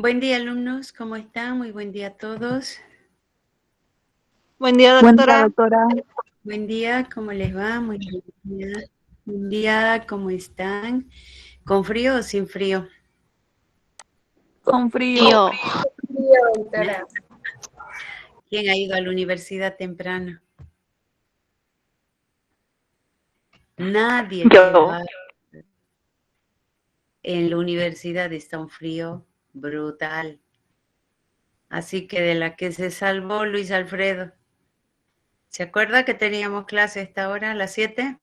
Buen día, alumnos, ¿cómo están? Muy buen día a todos. Buen día, Buen día, doctora. doctora. Buen día, ¿cómo les va? Muy buen día. Buen día, ¿cómo están? ¿Con frío o sin frío? Con frío. Tío. Doctora. ¿Quién ha ido a la universidad temprano? Nadie. Yo. En la universidad está un frío brutal. Así que de la que se salvó Luis Alfredo. ¿Se acuerda que teníamos clase a esta hora, a las 7?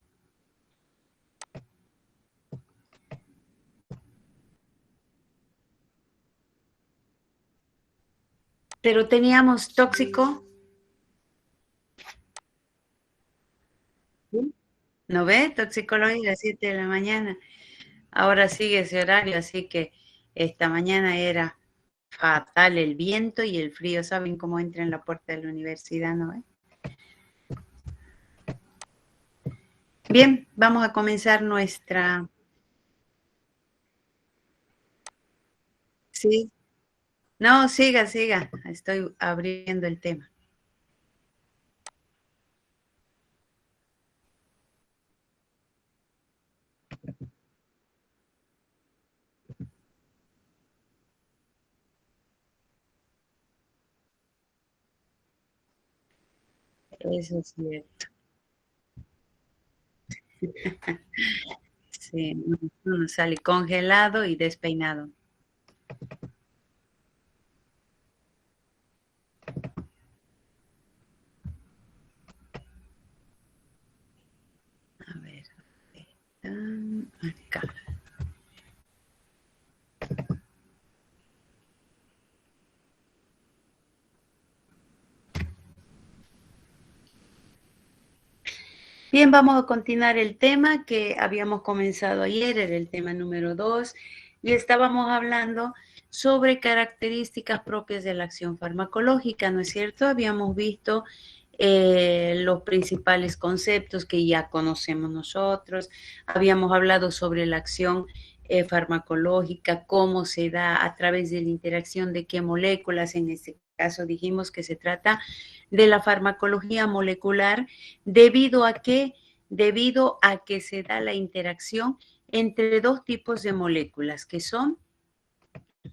Pero teníamos tóxico. ¿No ve? Toxicología a las 7 de la mañana. Ahora sigue ese horario, así que esta mañana era fatal el viento y el frío. ¿Saben cómo entra en la puerta de la universidad, no ve? Bien, vamos a comenzar nuestra... Sí. No, siga. Estoy abriendo el tema. Eso es cierto. Sí, uno sale congelado y despeinado. A ver, acá. Bien, vamos a continuar el tema que habíamos comenzado ayer, era el tema número 2, y estábamos hablando sobre características propias de la acción farmacológica, ¿no es cierto? Habíamos visto los principales conceptos que ya conocemos nosotros, habíamos hablado sobre la acción farmacológica, cómo se da a través de la interacción de qué moléculas, en este caso dijimos que se trata de la farmacología molecular, debido a que se da la interacción entre dos tipos de moléculas, que son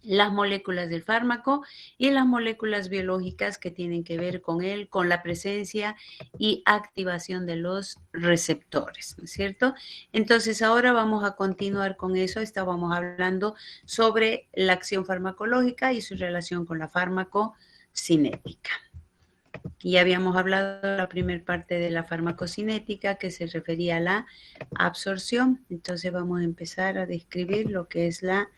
las moléculas del fármaco y las moléculas biológicas que tienen que ver con la presencia y activación de los receptores, ¿no es cierto? Entonces ahora vamos a continuar con eso. Estábamos hablando sobre la acción farmacológica y su relación con la farmacocinética. Y habíamos hablado de la primera parte de la farmacocinética que se refería a la absorción. Entonces vamos a empezar a describir lo que es la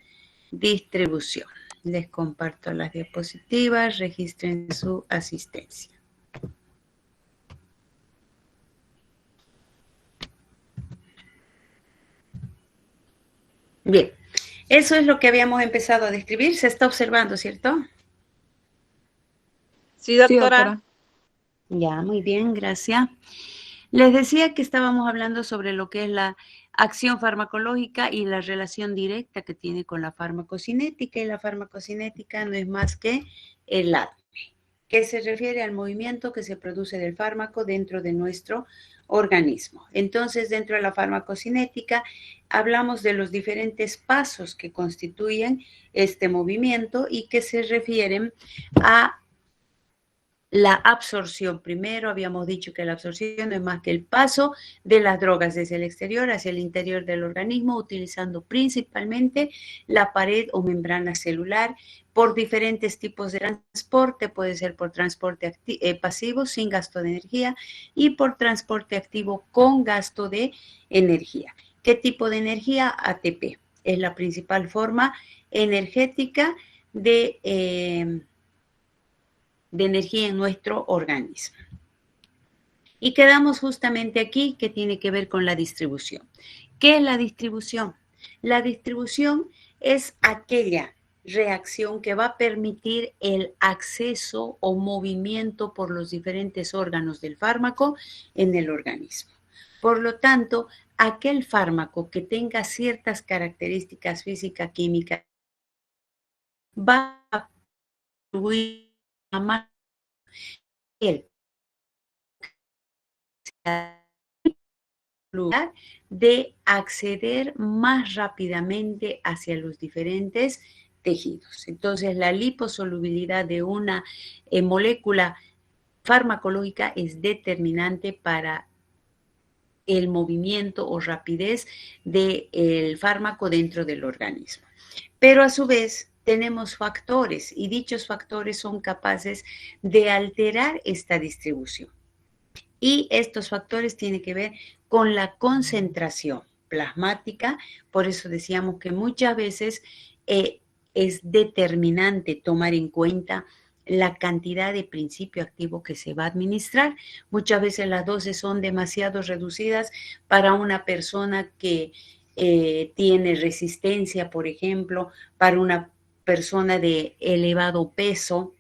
distribución. Les comparto las diapositivas, registren su asistencia. Bien, eso es lo que habíamos empezado a describir. Se está observando, ¿cierto? Sí, doctora. Sí, doctora. Ya, muy bien, gracias. Les decía que estábamos hablando sobre lo que es la acción farmacológica y la relación directa que tiene con la farmacocinética, y la farmacocinética no es más que el ADME, que se refiere al movimiento que se produce del fármaco dentro de nuestro organismo. Entonces, dentro de la farmacocinética hablamos de los diferentes pasos que constituyen este movimiento y que se refieren a la absorción. Primero habíamos dicho que la absorción no es más que el paso de las drogas desde el exterior hacia el interior del organismo, utilizando principalmente la pared o membrana celular por diferentes tipos de transporte. Puede ser por transporte pasivo sin gasto de energía y por transporte activo con gasto de energía. ¿Qué tipo de energía? ATP. Es la principal forma energética de energía en nuestro organismo. Y quedamos justamente aquí, que tiene que ver con la distribución. ¿Qué es la distribución? La distribución es aquella reacción que va a permitir el acceso o movimiento por los diferentes órganos del fármaco en el organismo. Por lo tanto, aquel fármaco que tenga ciertas características física-químicas va a contribuir a más el lugar de acceder más rápidamente hacia los diferentes tejidos. Entonces, la liposolubilidad de una molécula farmacológica es determinante para el movimiento o rapidez del fármaco dentro del organismo. Pero a su vez tenemos factores y dichos factores son capaces de alterar esta distribución. Y estos factores tienen que ver con la concentración plasmática, por eso decíamos que muchas veces es determinante tomar en cuenta la cantidad de principio activo que se va a administrar. Muchas veces las dosis son demasiado reducidas para una persona que tiene resistencia, por ejemplo, para una persona de elevado peso.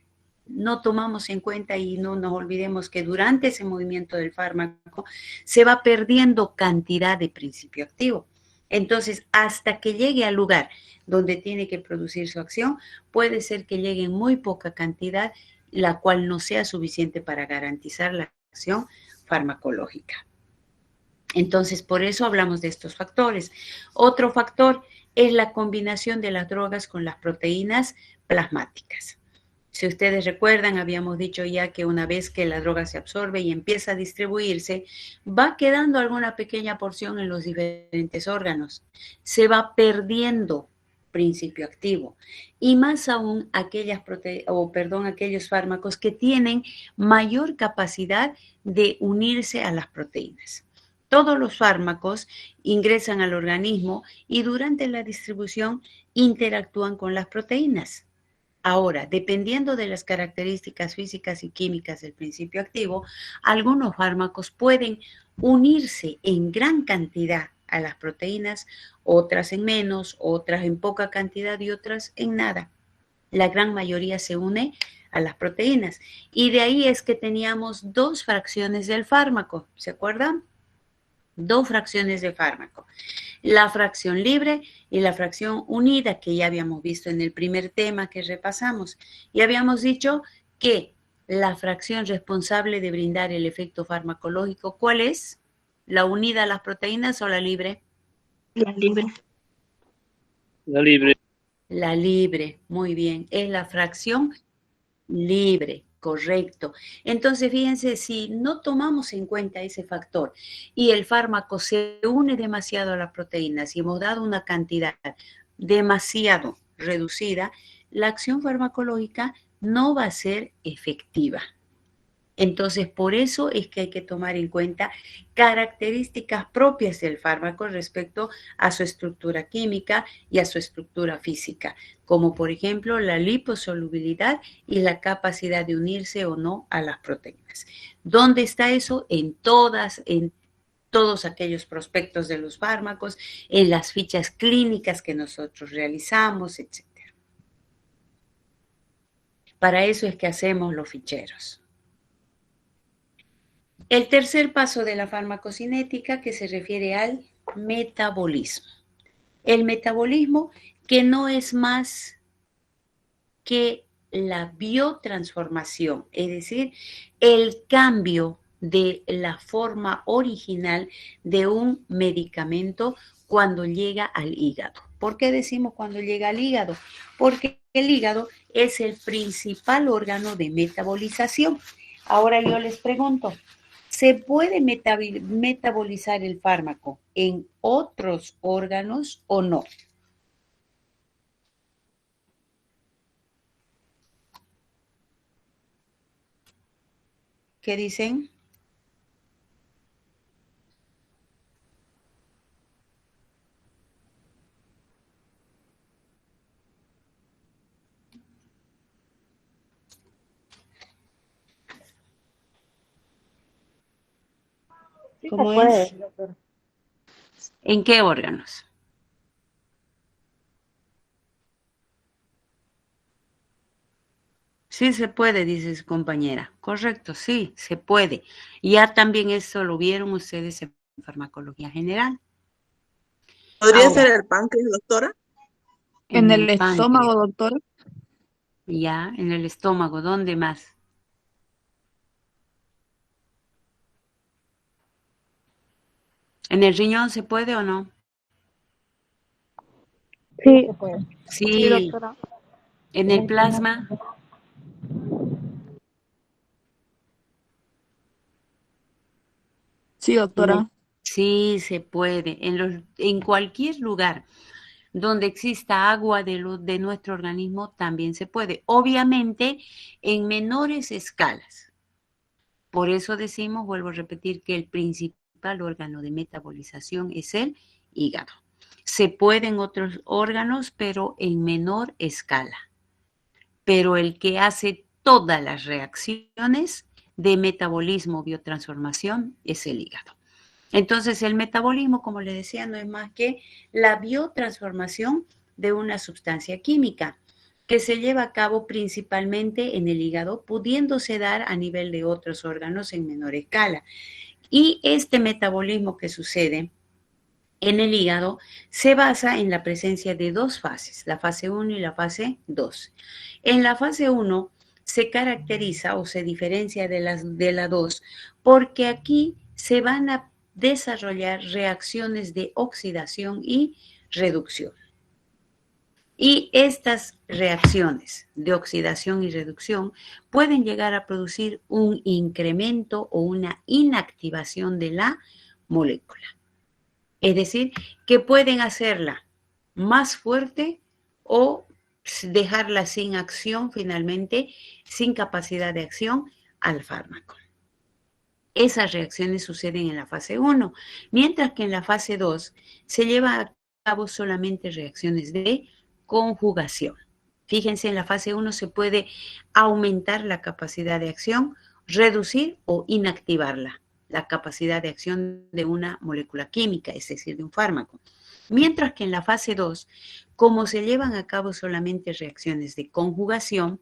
No tomamos en cuenta y no nos olvidemos que durante ese movimiento del fármaco se va perdiendo cantidad de principio activo. Entonces, hasta que llegue al lugar donde tiene que producir su acción, puede ser que llegue en muy poca cantidad, la cual no sea suficiente para garantizar la acción farmacológica. Entonces, por eso hablamos de estos factores. Otro factor es la combinación de las drogas con las proteínas plasmáticas. Si ustedes recuerdan, habíamos dicho ya que una vez que la droga se absorbe y empieza a distribuirse, va quedando alguna pequeña porción en los diferentes órganos. Se va perdiendo principio activo. Y más aún aquellos fármacos que tienen mayor capacidad de unirse a las proteínas. Todos los fármacos ingresan al organismo y durante la distribución interactúan con las proteínas. Ahora, dependiendo de las características físicas y químicas del principio activo, algunos fármacos pueden unirse en gran cantidad a las proteínas, otras en menos, otras en poca cantidad y otras en nada. La gran mayoría se une a las proteínas. Y de ahí es que teníamos dos fracciones del fármaco, ¿se acuerdan? Dos fracciones de fármaco. La fracción libre y la fracción unida, que ya habíamos visto en el primer tema que repasamos. Y habíamos dicho que la fracción responsable de brindar el efecto farmacológico, ¿cuál es? ¿La unida a las proteínas o la libre? La libre. La libre. La libre, muy bien. Es la fracción libre, correcto. Entonces, fíjense, si no tomamos en cuenta ese factor y el fármaco se une demasiado a las proteínas y hemos dado una cantidad demasiado reducida, la acción farmacológica no va a ser efectiva. Entonces, por eso es que hay que tomar en cuenta características propias del fármaco respecto a su estructura química y a su estructura física, como por ejemplo la liposolubilidad y la capacidad de unirse o no a las proteínas. ¿Dónde está eso? En todos aquellos prospectos de los fármacos, en las fichas clínicas que nosotros realizamos, etc. Para eso es que hacemos los ficheros. El tercer paso de la farmacocinética que se refiere al metabolismo. El metabolismo que no es más que la biotransformación, es decir, el cambio de la forma original de un medicamento cuando llega al hígado. ¿Por qué decimos cuando llega al hígado? Porque el hígado es el principal órgano de metabolización. Ahora yo les pregunto, ¿se puede metabolizar el fármaco en otros órganos o no? ¿Qué dicen? ¿Cómo es? ¿En qué órganos? Sí se puede, dice su compañera. Correcto, sí, se puede. Ya también eso lo vieron ustedes en farmacología general. ¿Podría Ahora, ser el páncreas, doctora? En el páncreas. estómago, doctor. Ya, en el estómago, ¿dónde más? ¿En el riñón se puede o no? Sí, se puede. sí, Sí. doctora. ¿En el plasma? Sí, doctora. Sí, se puede. En cualquier lugar donde exista agua de nuestro organismo también se puede. Obviamente en menores escalas. Por eso decimos, vuelvo a repetir, que el principal órgano de metabolización es el hígado. Se pueden otros órganos, pero en menor escala. Pero el que hace todas las reacciones de metabolismo, biotransformación, es el hígado. Entonces, el metabolismo, como le decía, no es más que la biotransformación de una sustancia química que se lleva a cabo principalmente en el hígado, pudiéndose dar a nivel de otros órganos en menor escala. Y este metabolismo que sucede en el hígado se basa en la presencia de dos fases, la fase 1 y la fase 2. En la fase 1 se caracteriza o se diferencia de la 2 porque aquí se van a desarrollar reacciones de oxidación y reducción. Y estas reacciones de oxidación y reducción pueden llegar a producir un incremento o una inactivación de la molécula. Es decir, que pueden hacerla más fuerte o dejarla sin acción finalmente, sin capacidad de acción al fármaco. Esas reacciones suceden en la fase 1, mientras que en la fase 2 se llevan a cabo solamente reacciones de conjugación. Fíjense, en la fase 1 se puede aumentar la capacidad de acción, reducir o inactivarla, la capacidad de acción de una molécula química, es decir, de un fármaco. Mientras que en la fase 2, como se llevan a cabo solamente reacciones de conjugación,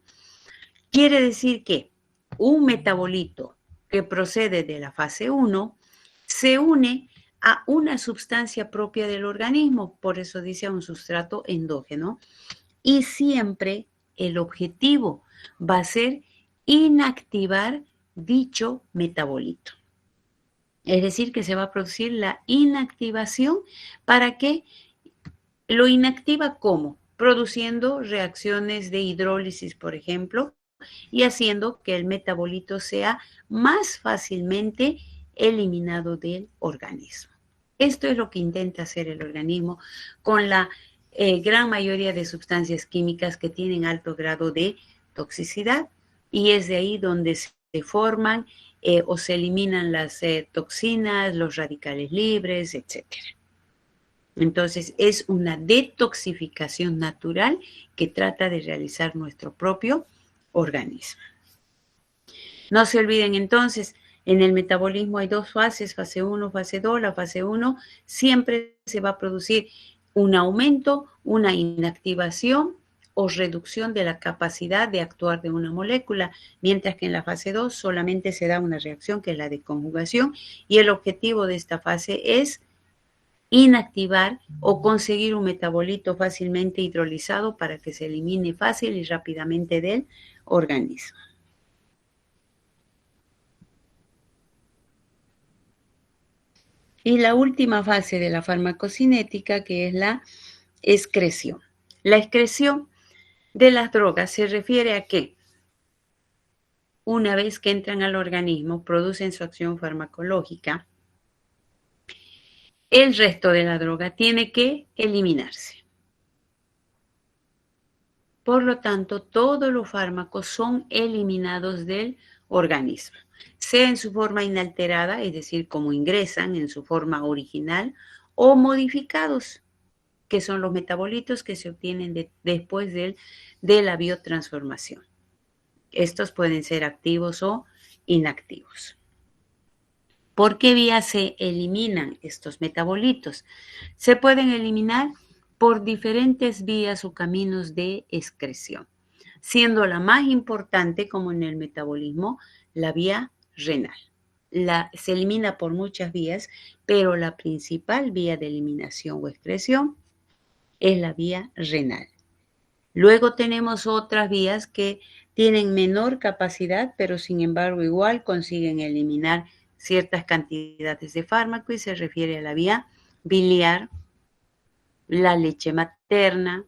quiere decir que un metabolito que procede de la fase 1 se une a una sustancia propia del organismo, por eso dice a un sustrato endógeno, y siempre el objetivo va a ser inactivar dicho metabolito. Es decir, que se va a producir la inactivación. ¿Para qué? Lo inactiva ¿cómo? Produciendo reacciones de hidrólisis, por ejemplo, y haciendo que el metabolito sea más fácilmente eliminado del organismo. Esto es lo que intenta hacer el organismo con la gran mayoría de sustancias químicas que tienen alto grado de toxicidad, y es de ahí donde se forman o se eliminan las toxinas, los radicales libres, etcétera. Entonces es una detoxificación natural que trata de realizar nuestro propio organismo. No se olviden entonces, en el metabolismo hay dos fases, fase 1, fase 2. La fase 1 siempre se va a producir un aumento, una inactivación o reducción de la capacidad de actuar de una molécula, mientras que en la fase 2 solamente se da una reacción que es la de conjugación, y el objetivo de esta fase es inactivar o conseguir un metabolito fácilmente hidrolizado para que se elimine fácil y rápidamente del organismo. Y la última fase de la farmacocinética, que es la excreción. La excreción de las drogas se refiere a que una vez que entran al organismo, producen su acción farmacológica, el resto de la droga tiene que eliminarse. Por lo tanto, todos los fármacos son eliminados del organismo, sea en su forma inalterada, es decir, como ingresan en su forma original, o modificados, que son los metabolitos que se obtienen después de la biotransformación. Estos pueden ser activos o inactivos. ¿Por qué vía se eliminan estos metabolitos? Se pueden eliminar por diferentes vías o caminos de excreción, siendo la más importante, como en el metabolismo, la vía renal. Se elimina por muchas vías, pero la principal vía de eliminación o excreción es la vía renal. Luego tenemos otras vías que tienen menor capacidad, pero sin embargo igual consiguen eliminar ciertas cantidades de fármaco y se refiere a la vía biliar, la leche materna,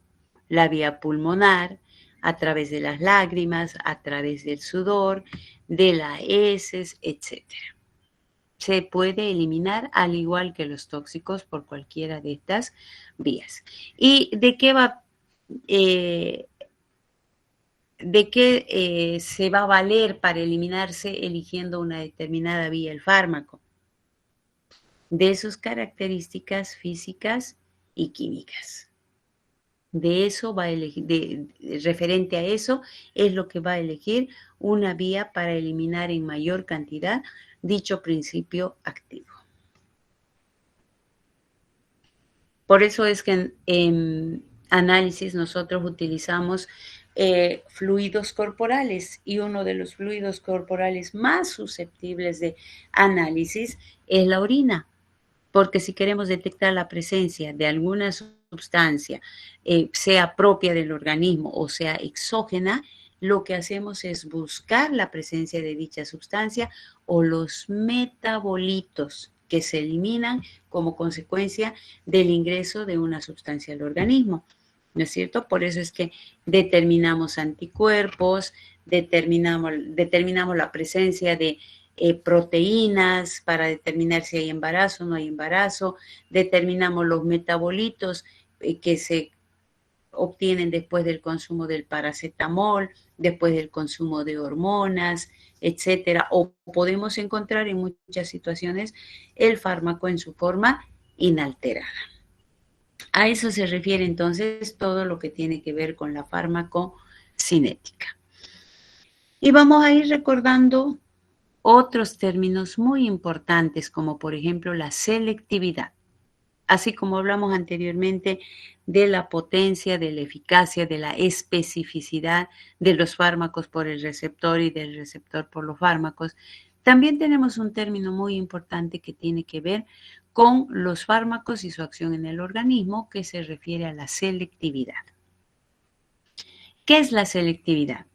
la vía pulmonar, a través de las lágrimas, a través del sudor, de las heces, etc. Se puede eliminar al igual que los tóxicos por cualquiera de estas vías. ¿Y de qué va? ¿De qué se va a valer para eliminarse eligiendo una determinada vía el fármaco? De sus características físicas y químicas. De eso va a elegir, referente a eso es lo que va a elegir una vía para eliminar en mayor cantidad dicho principio activo. Por eso es que en análisis nosotros utilizamos fluidos corporales y uno de los fluidos corporales más susceptibles de análisis es la orina, porque si queremos detectar la presencia de alguna sustancia, sea propia del organismo o sea exógena, lo que hacemos es buscar la presencia de dicha sustancia o los metabolitos que se eliminan como consecuencia del ingreso de una sustancia al organismo. ¿No es cierto? Por eso es que determinamos anticuerpos, determinamos la presencia de proteínas para determinar si hay embarazo o no hay embarazo, determinamos los metabolitos que se obtienen después del consumo del paracetamol, después del consumo de hormonas, etcétera, o podemos encontrar en muchas situaciones el fármaco en su forma inalterada. A eso se refiere entonces todo lo que tiene que ver con la farmacocinética. Y vamos a ir recordando otros términos muy importantes, como por ejemplo la selectividad. Así como hablamos anteriormente de la potencia, de la eficacia, de la especificidad de los fármacos por el receptor y del receptor por los fármacos, también tenemos un término muy importante que tiene que ver con los fármacos y su acción en el organismo, que se refiere a la selectividad. ¿Qué es la selectividad?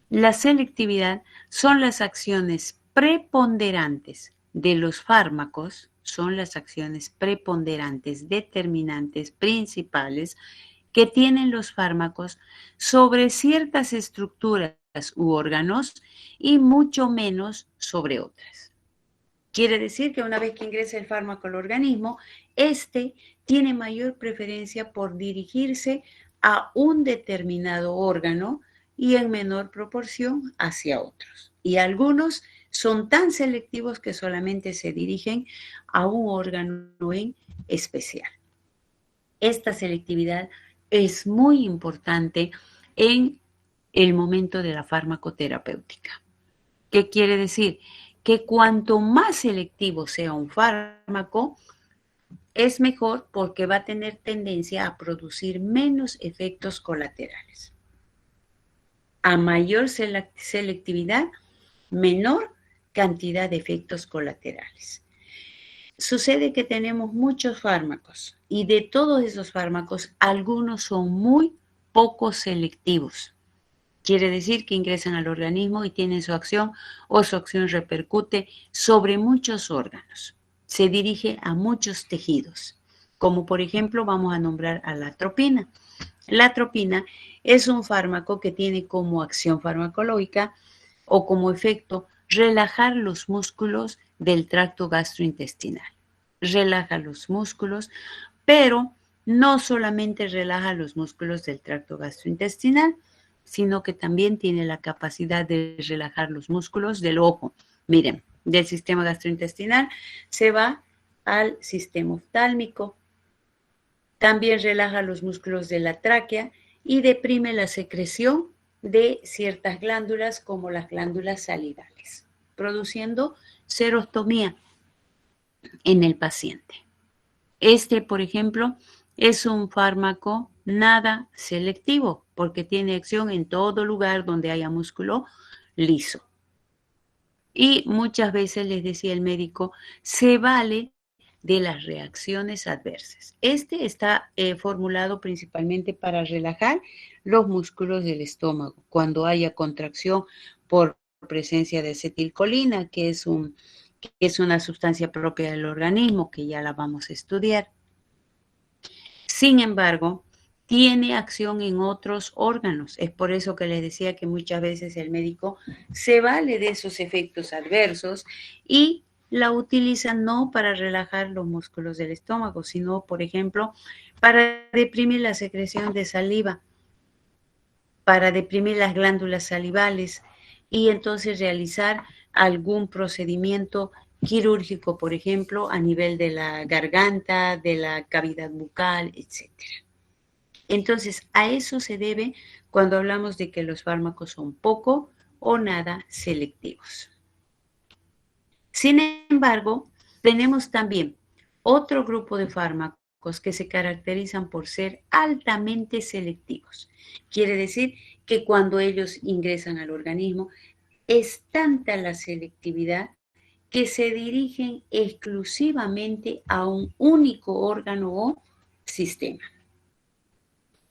La selectividad son las acciones preponderantes de los fármacos, son las acciones preponderantes, determinantes, principales que tienen los fármacos sobre ciertas estructuras u órganos y mucho menos sobre otras. Quiere decir que una vez que ingresa el fármaco al organismo, este tiene mayor preferencia por dirigirse a un determinado órgano y en menor proporción hacia otros. Y algunos son tan selectivos que solamente se dirigen a un órgano en especial. Esta selectividad es muy importante en el momento de la farmacoterapéutica. ¿Qué quiere decir? Que cuanto más selectivo sea un fármaco, es mejor porque va a tener tendencia a producir menos efectos colaterales. A mayor selectividad, menor cantidad de efectos colaterales. Sucede que tenemos muchos fármacos y de todos esos fármacos, algunos son muy poco selectivos. Quiere decir que ingresan al organismo y tienen su acción o su acción repercute sobre muchos órganos. Se dirige a muchos tejidos, como por ejemplo vamos a nombrar a la atropina. La atropina es un fármaco que tiene como acción farmacológica o como efecto relajar los músculos del tracto gastrointestinal. Relaja los músculos, pero no solamente relaja los músculos del tracto gastrointestinal, sino que también tiene la capacidad de relajar los músculos del ojo. Miren, del sistema gastrointestinal se va al sistema oftálmico. También relaja los músculos de la tráquea y deprime la secreción de ciertas glándulas como las glándulas salivales, produciendo serostomía en el paciente. Este, por ejemplo, es un fármaco nada selectivo porque tiene acción en todo lugar donde haya músculo liso. Y muchas veces les decía el médico, se vale de las reacciones adversas. Este está formulado principalmente para relajar los músculos del estómago cuando haya contracción por presencia de acetilcolina, que es una sustancia propia del organismo, que ya la vamos a estudiar. Sin embargo, tiene acción en otros órganos. Es por eso que les decía que muchas veces el médico se vale de esos efectos adversos y la utiliza no para relajar los músculos del estómago, sino, por ejemplo, para deprimir la secreción de saliva, para deprimir las glándulas salivales y entonces realizar algún procedimiento quirúrgico, por ejemplo, a nivel de la garganta, de la cavidad bucal, etc. Entonces, a eso se debe cuando hablamos de que los fármacos son poco o nada selectivos. Sin embargo, tenemos también otro grupo de fármacos que se caracterizan por ser altamente selectivos. Quiere decir que cuando ellos ingresan al organismo, es tanta la selectividad que se dirigen exclusivamente a un único órgano o sistema.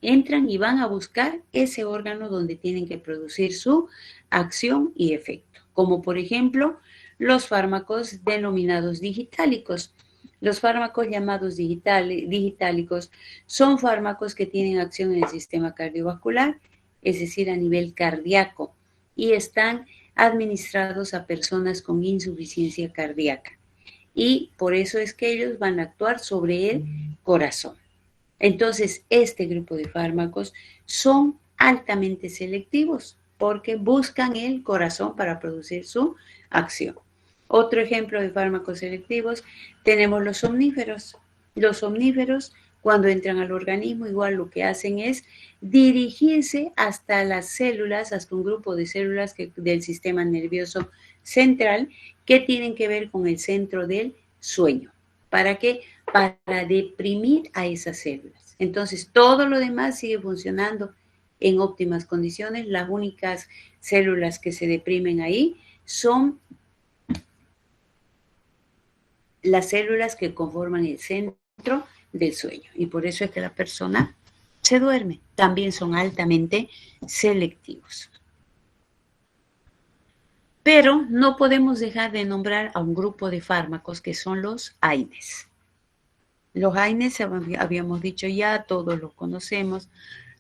Entran y van a buscar ese órgano donde tienen que producir su acción y efecto, como por ejemplo los fármacos denominados digitálicos. Los fármacos llamados digitálicos son fármacos que tienen acción en el sistema cardiovascular, es decir, a nivel cardíaco, y están administrados a personas con insuficiencia cardíaca. Y por eso es que ellos van a actuar sobre el corazón. Entonces, este grupo de fármacos son altamente selectivos porque buscan el corazón para producir su acción. Otro ejemplo de fármacos selectivos tenemos los somníferos. Los somníferos, cuando entran al organismo, igual lo que hacen es dirigirse hasta las células, hasta un grupo de células del sistema nervioso central que tienen que ver con el centro del sueño. ¿Para qué? Para deprimir a esas células. Entonces, todo lo demás sigue funcionando en óptimas condiciones. Las únicas células que se deprimen ahí son las células que conforman el centro del sueño. Y por eso es que la persona se duerme. También son altamente selectivos. Pero no podemos dejar de nombrar a un grupo de fármacos que son los AINES. Los AINES, habíamos dicho ya, todos los conocemos,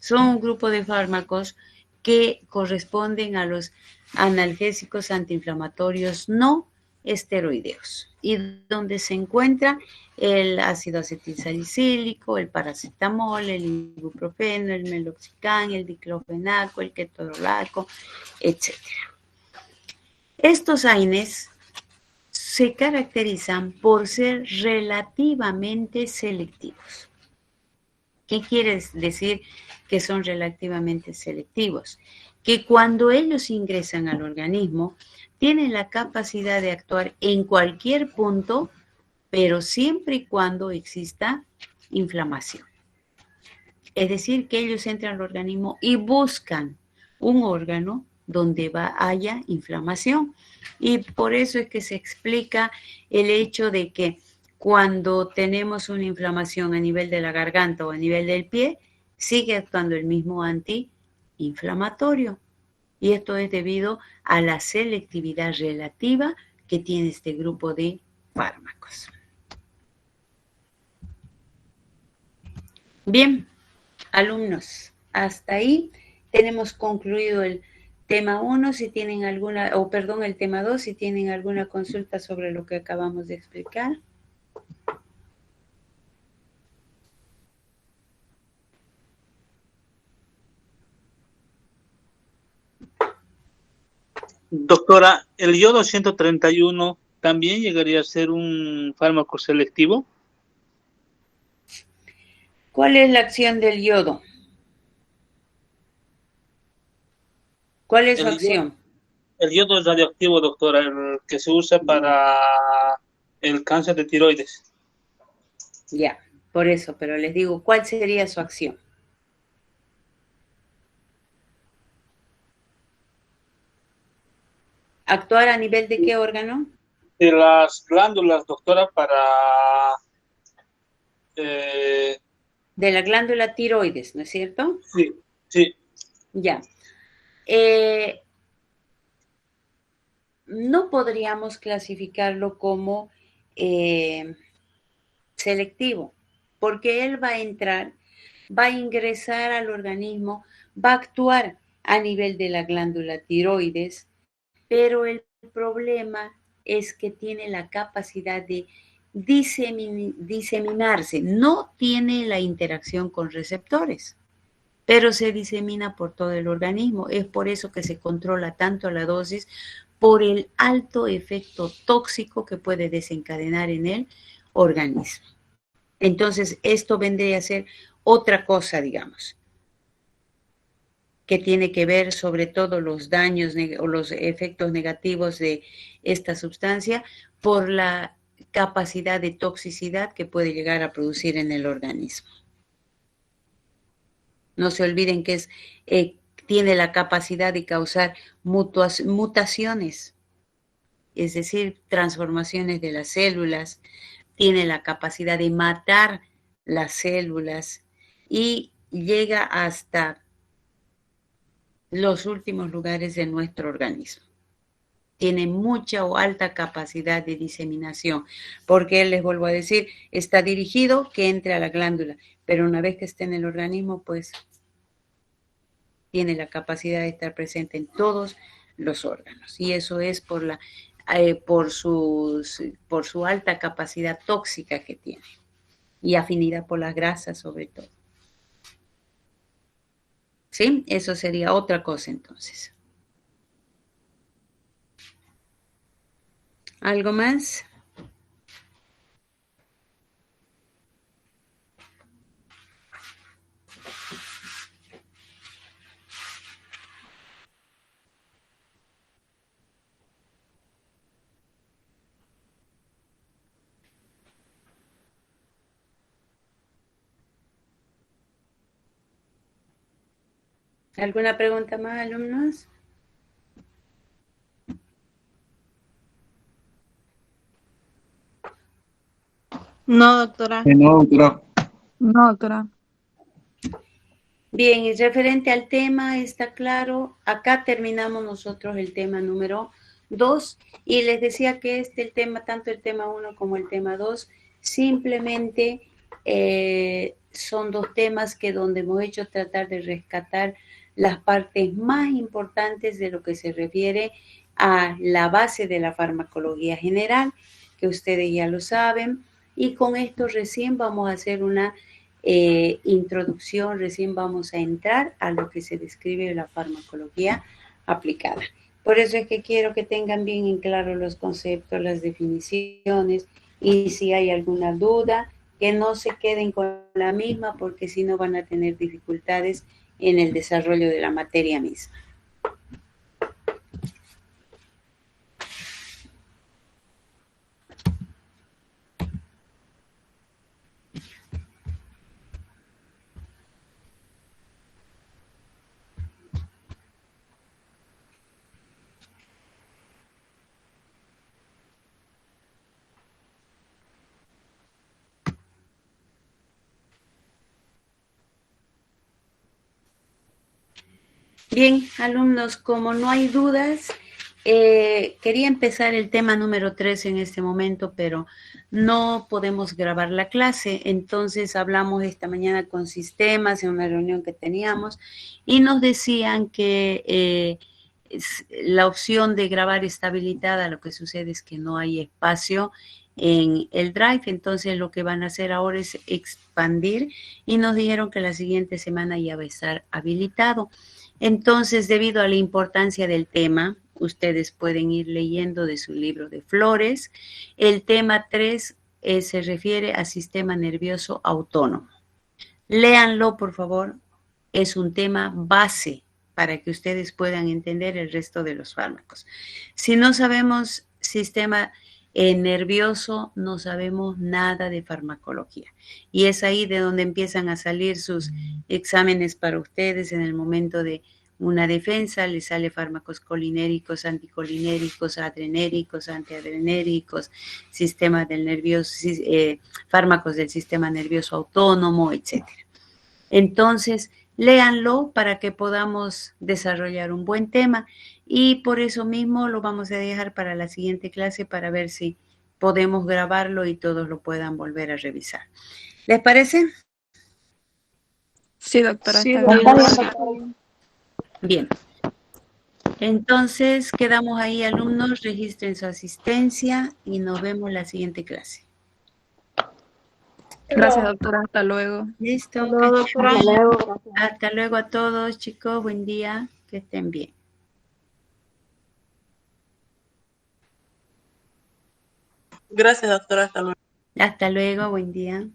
son un grupo de fármacos que corresponden a los analgésicos antiinflamatorios no esteroideos y donde se encuentra el ácido acetilsalicílico, el paracetamol, el ibuprofeno, el meloxicam, el diclofenaco, el ketorolaco, etc. Estos AINES se caracterizan por ser relativamente selectivos. ¿Qué quiere decir que son relativamente selectivos? Que cuando ellos ingresan al organismo, tienen la capacidad de actuar en cualquier punto, pero siempre y cuando exista inflamación. Es decir, que ellos entran al organismo y buscan un órgano donde haya inflamación. Y por eso es que se explica el hecho de que cuando tenemos una inflamación a nivel de la garganta o a nivel del pie, sigue actuando el mismo antiinflamatorio. Y esto es debido a la selectividad relativa que tiene este grupo de fármacos. Bien, alumnos, hasta ahí tenemos concluido el tema 1, si tienen el tema 2, si tienen alguna consulta sobre lo que acabamos de explicar. Doctora, ¿el yodo 131 también llegaría a ser un fármaco selectivo? ¿Cuál es la acción del yodo? ¿Cuál es su acción? El yodo es radioactivo, doctora, el que se usa para el cáncer de tiroides. Ya, por eso, pero les digo, ¿cuál sería su acción? ¿Actuar a nivel de qué órgano? De las glándulas, doctora, para... De la glándula tiroides, ¿no es cierto? sí, sí. Ya. No podríamos clasificarlo como selectivo, porque él va a entrar, va a ingresar al organismo, va a actuar a nivel de la glándula tiroides, pero el problema es que tiene la capacidad de diseminarse, no tiene la interacción con receptores, pero se disemina por todo el organismo. Es por eso que se controla tanto la dosis, por el alto efecto tóxico que puede desencadenar en el organismo. Entonces, esto vendría a ser otra cosa, digamos, que tiene que ver sobre todo los daños o los efectos negativos de esta sustancia por la capacidad de toxicidad que puede llegar a producir en el organismo. No se olviden que tiene la capacidad de causar mutaciones, es decir, transformaciones de las células, tiene la capacidad de matar las células y llega hasta los últimos lugares de nuestro organismo. Tiene mucha o alta capacidad de diseminación, porque les vuelvo a decir, está dirigido que entre a la glándula, pero una vez que esté en el organismo, pues tiene la capacidad de estar presente en todos los órganos. Y eso es por su alta capacidad tóxica que tiene y afinidad por las grasas sobre todo. ¿Sí? Eso sería otra cosa entonces. ¿Algo más? ¿Alguna pregunta más, alumnos? No, doctora. No, doctora. No, doctora. Bien, y referente al tema, está claro. Acá terminamos nosotros el tema número 2 y les decía que el tema, tanto el tema 1 como el tema 2, simplemente son dos temas que donde hemos hecho tratar de rescatar las partes más importantes de lo que se refiere a la base de la farmacología general, que ustedes ya lo saben, y con esto recién vamos a hacer una introducción, recién vamos a entrar a lo que se describe la farmacología aplicada. Por eso es que quiero que tengan bien en claro los conceptos, las definiciones, y si hay alguna duda, que no se queden con la misma, porque si no van a tener dificultades en el desarrollo de la materia misma. Bien, alumnos, como no hay dudas, quería empezar el tema número 3 en este momento, pero no podemos grabar la clase. Entonces hablamos esta mañana con sistemas en una reunión que teníamos y nos decían que la opción de grabar está habilitada. Lo que sucede es que no hay espacio en el Drive, entonces lo que van a hacer ahora es expandir y nos dijeron que la siguiente semana ya va a estar habilitado. Entonces, debido a la importancia del tema, ustedes pueden ir leyendo de su libro de Flores. El tema 3 se refiere al sistema nervioso autónomo. Léanlo, por favor. Es un tema base para que ustedes puedan entender el resto de los fármacos. Si no sabemos sistema nervioso, no sabemos nada de farmacología. Y es ahí de donde empiezan a salir sus exámenes para ustedes en el momento de una defensa, le sale fármacos colinéricos, anticolinéricos, adrenéricos, antiadrenéricos, sistema del nervioso, fármacos del sistema nervioso autónomo, etc. Entonces, léanlo para que podamos desarrollar un buen tema y por eso mismo lo vamos a dejar para la siguiente clase para ver si podemos grabarlo y todos lo puedan volver a revisar. ¿Les parece? Sí, doctora. Sí, está bien. doctora. Bien. Entonces, quedamos ahí, alumnos, registren su asistencia y nos vemos la siguiente clase. Gracias, doctora. Hasta luego. Listo. Hasta luego, doctora. Bien. Hasta luego, gracias. Hasta luego a todos, chicos. Buen día. Que estén bien. Gracias, doctora. Hasta luego. Hasta luego. Buen día.